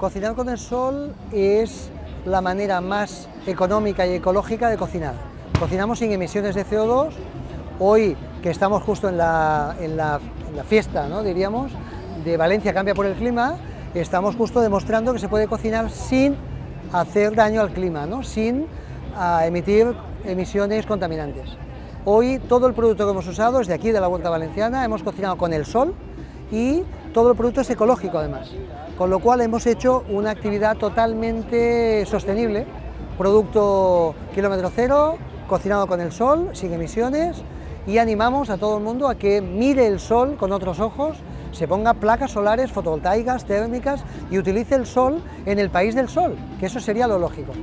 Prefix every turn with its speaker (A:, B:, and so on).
A: Cocinar con el sol es la manera más económica y ecológica de cocinar. Cocinamos sin emisiones de CO2. Hoy, que estamos justo en la fiesta, ¿no?, diríamos, de Valencia cambia por el clima, estamos justo demostrando que se puede cocinar sin hacer daño al clima, ¿no?, sin emitir emisiones contaminantes. Hoy todo el producto que hemos usado es de aquí, de la Huerta Valenciana, hemos cocinado con el sol y todo el producto es ecológico además, con lo cual hemos hecho una actividad totalmente sostenible, producto kilómetro cero, cocinado con el sol, sin emisiones, y animamos a todo el mundo a que mire el sol con otros ojos, se ponga placas solares fotovoltaicas, térmicas y utilice el sol en el país del sol, que eso sería lo lógico.